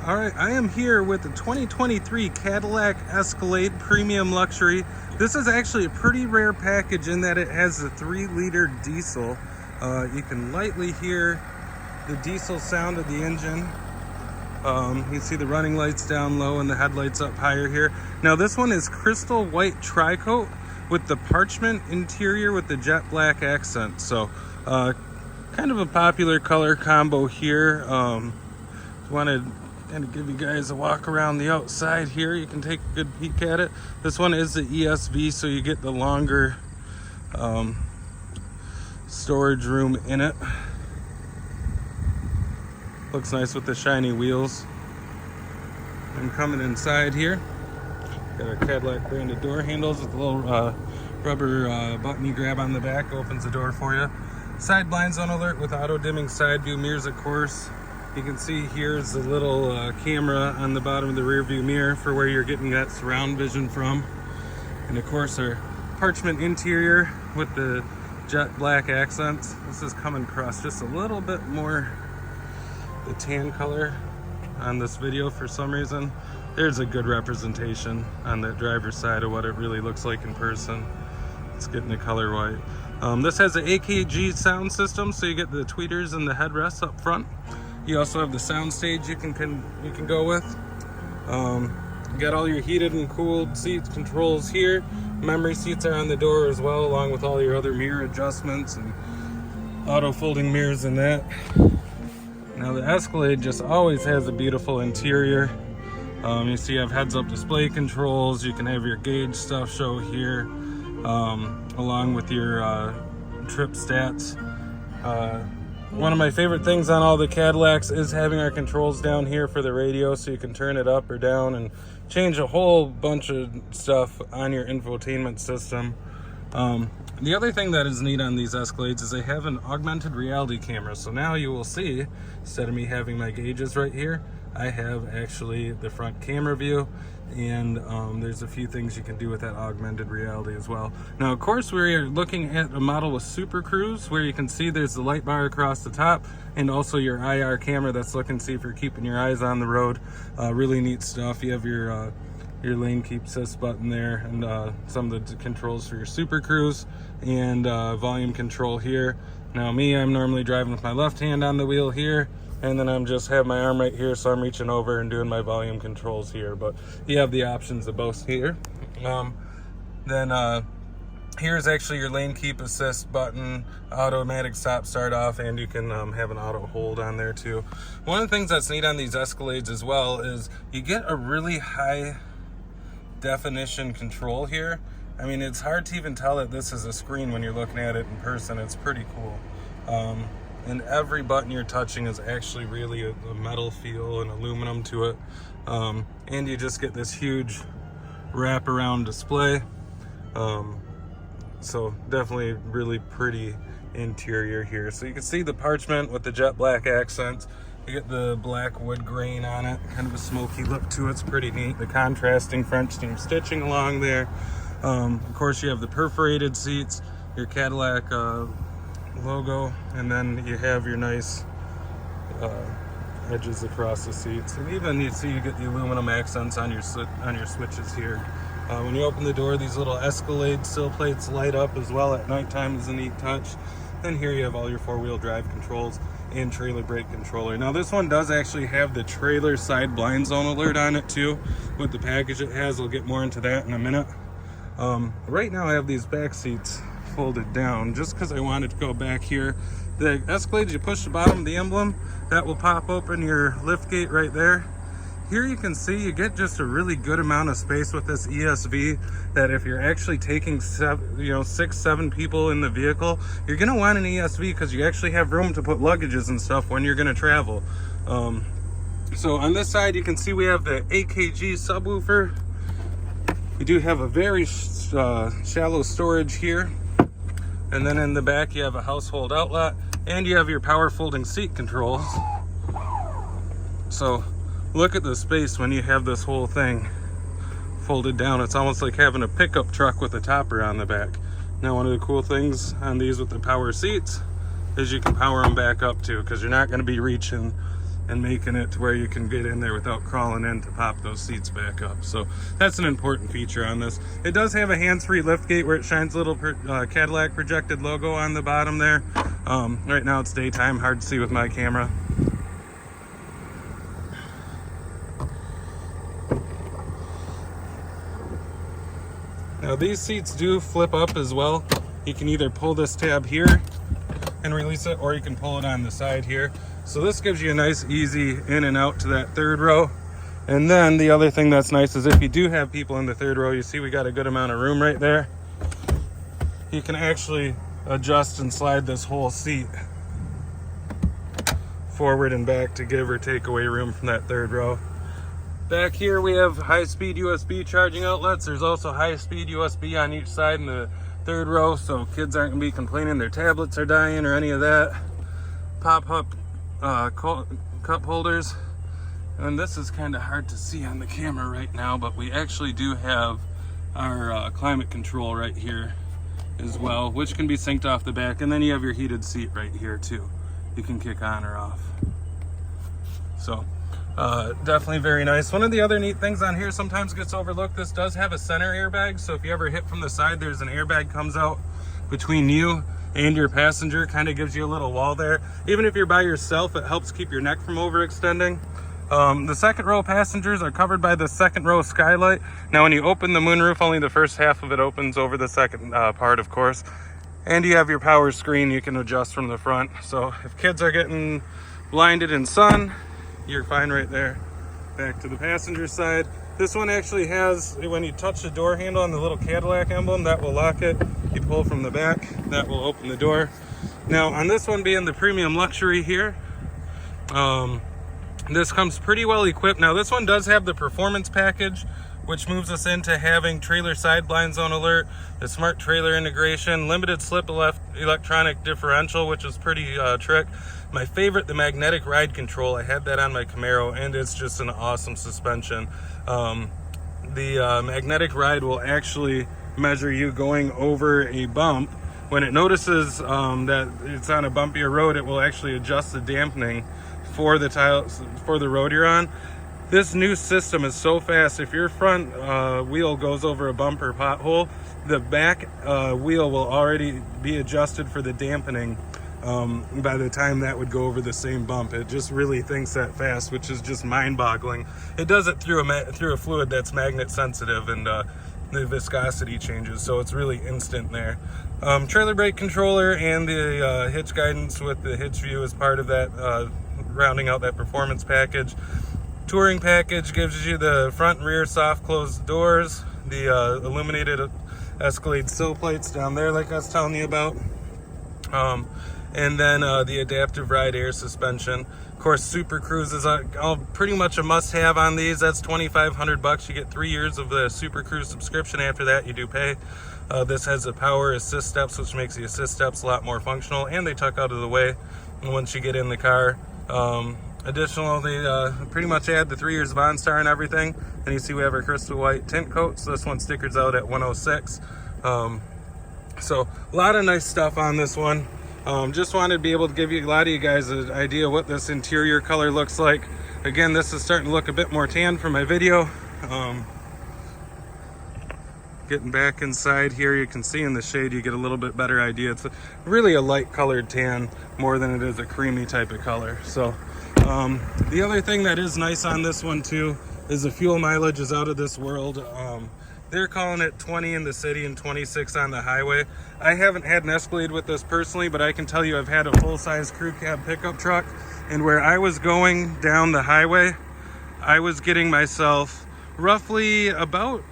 All right, I am here with the 2023 Cadillac Escalade Premium Luxury. This is actually a pretty rare package in that it has a 3-liter diesel. You can lightly hear the diesel sound of the engine. You can see the running lights down low and the headlights up higher here. Now this one is Crystal White Tricoat with the Parchment interior with the jet black accent. So kind of a popular color combo here. Wanted to give you guys a walk around the outside here. You can take a good peek at it. This one is the ESV, so you get the longer storage room in it. Looks nice with the shiny wheels. And coming inside here, got our Cadillac branded door handles with a little rubber button you grab on the back, opens the door for you. Side blind zone alert with auto dimming side view mirrors, of course. You can see here's a little camera on the bottom of the rear view mirror for where you're getting that surround vision from. And of course our Parchment interior with the jet black accents. This is coming across just a little bit more the tan color on this video for some reason. There's a good representation on the driver's side of what it really looks like in person. It's getting the color white. This has an AKG sound system, so you get the tweeters and the headrests up front. You also have the sound stage you can go with. You got all your heated and cooled seat controls here. Memory seats are on the door as well, along with all your other mirror adjustments and auto folding mirrors and that. Now the Escalade just always has a beautiful interior. You see you have heads-up display controls. You can have your gauge stuff show here, along with your trip stats. One of my favorite things on all the Cadillacs is having our controls down here for the radio, so you can turn it up or down and change a whole bunch of stuff on your infotainment system. The other thing that is neat on these Escalades is they have an augmented reality camera. So now you will see, instead of me having my gauges right here, I have actually the front camera view, and there's a few things you can do with that augmented reality as well. Now, of course, we're looking at a model with Super Cruise, where you can see there's the light bar across the top, and also your IR camera that's looking to see if you're keeping your eyes on the road. Really neat stuff. You have your lane keep assist button there, and some of the controls for your Super Cruise, and volume control here. Now I'm normally driving with my left hand on the wheel here, and then I'm just have my arm right here, so I'm reaching over and doing my volume controls here. But you have the options of both here. Here's actually your lane keep assist button, automatic stop start off, and you can have an auto hold on there too. One of the things that's neat on these Escalades as well is you get a really high definition control here. I mean, it's hard to even tell that this is a screen when you're looking at it in person. It's pretty cool. And every button you're touching is actually really a metal feel and aluminum to it. And you just get this huge wraparound display. So definitely really pretty interior here. So you can see the Parchment with the jet black accents. You get the black wood grain on it, kind of a smoky look to it. It's pretty neat. The contrasting French seam stitching along there. Of course, you have the perforated seats, your Cadillac logo, and then you have your nice edges across the seats. And even you see you get the aluminum accents on your switches here. When you open the door, these little Escalade sill plates light up as well at nighttime. Is a neat touch. Then here you have all your four-wheel drive controls and trailer brake controller. Now this one does actually have the trailer side blind zone alert on it too, with the package it has. We'll get more into that in a minute. Right now I have these back seats folded down just because I wanted to go back here. The Escalade, you push the bottom of the emblem, that will pop open your lift gate right there. Here you can see you get just a really good amount of space with this ESV, that if you're actually taking 6-7 people in the vehicle, you're going to want an ESV because you actually have room to put luggages and stuff when you're going to travel. So on this side you can see we have the AKG subwoofer. We do have a very shallow storage here. And then in the back you have a household outlet, and you have your power folding seat controls. So look at the space when you have this whole thing folded down. It's almost like having a pickup truck with a topper on the back. Now one of the cool things on these with the power seats is you can power them back up too, because you're not going to be reaching and making it to where you can get in there without crawling in to pop those seats back up. So that's an important feature on this. It does have a hands-free liftgate where it shines a little Cadillac projected logo on the bottom there. Right now it's daytime, hard to see with my camera. Now these seats do flip up as well. You can either pull this tab here and release it, or you can pull it on the side here. So this gives you a nice easy in and out to that third row. And then the other thing that's nice is if you do have people in the third row, you see we got a good amount of room right there. You can actually adjust and slide this whole seat forward and back to give or take away room from that third row. Back here we have high-speed USB charging outlets. There's also high-speed USB on each side in the third row, so kids aren't going to be complaining their tablets are dying or any of that. Pop-up cup holders. And this is kind of hard to see on the camera right now, but we actually do have our climate control right here as well, which can be synced off the back. And then you have your heated seat right here too. You can kick on or off. So definitely very nice. One of the other neat things on here sometimes gets overlooked, this does have a center airbag, so if you ever hit from the side, there's an airbag comes out between you and your passenger, kind of gives you a little wall there. Even if you're by yourself, it helps keep your neck from overextending. The second row passengers are covered by the second row skylight. Now when you open the moonroof, only the first half of it opens over the second part, of course. And you have your power screen you can adjust from the front. So if kids are getting blinded in sun, you're fine right there. Back to the passenger side. This one actually has, when you touch the door handle on the little Cadillac emblem, that will lock it. You pull from the back, that will open the door. Now on this one being the premium luxury here, this comes pretty well equipped. Now this one does have the performance package, which moves us into having trailer side blind zone alert, the smart trailer integration, limited slip electronic differential, which is pretty trick. My favorite, the magnetic ride control. I had that on my Camaro, and it's just an awesome suspension. The magnetic ride will actually measure you going over a bump. When it notices that it's on a bumpier road, it will actually adjust the dampening for the road you're on. This new system is so fast. If your front wheel goes over a bump or pothole, the back wheel will already be adjusted for the dampening by the time that would go over the same bump. It just really thinks that fast, which is just mind-boggling. It does it through a fluid that's magnet sensitive, and the viscosity changes, so it's really instant there. Trailer brake controller and the hitch guidance with the hitch view is part of that, rounding out that performance package. Touring package gives you the front and rear soft closed doors, the illuminated Escalade sill plates down there like I was telling you about, and then the adaptive ride air suspension. Of course, Super Cruise is pretty much a must-have on these. That's $2,500. You get 3 years of the Super Cruise subscription. After that, you do pay. This has the power assist steps, which makes the assist steps a lot more functional, and they tuck out of the way once you get in the car. Additional, they pretty much add the 3 years of OnStar and everything. And you see we have our Crystal White tint coat, so this one stickers out at $106. So a lot of nice stuff on this one. Just wanted to be able to give you a lot of you guys an idea what this interior color looks like. Again, this is starting to look a bit more tan from my video. Getting back inside here, you can see in the shade you get a little bit better idea. It's really a light colored tan more than it is a creamy type of color. So the other thing that is nice on this one too is the fuel mileage is out of this world. They're calling it 20 in the city and 26 on the highway. I haven't had an Escalade with this personally, but I can tell you I've had a full-size crew cab pickup truck, and where I was going down the highway, I was getting myself roughly about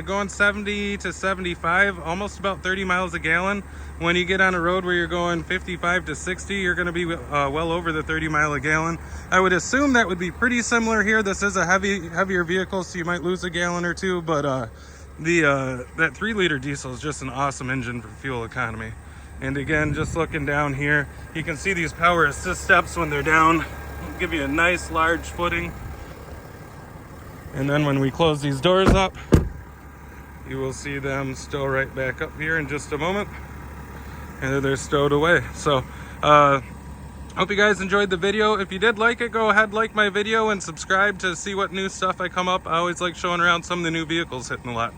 going 70 to 75, almost about 30 miles a gallon. When you get on a road where you're going 55 to 60, you're going to be well over the 30 mile a gallon. I would assume that would be pretty similar here. This is a heavier vehicle, so you might lose a gallon or two, but that 3-liter diesel is just an awesome engine for fuel economy. And again, just looking down here, you can see these power assist steps when they're down, give you a nice large footing. And then when we close these doors up, you will see them still right back up here in just a moment. And they're stowed away. So Hope you guys enjoyed the video. If you did like it, go ahead, like my video and subscribe to see what new stuff I come up. I always like showing around some of the new vehicles hitting the lot.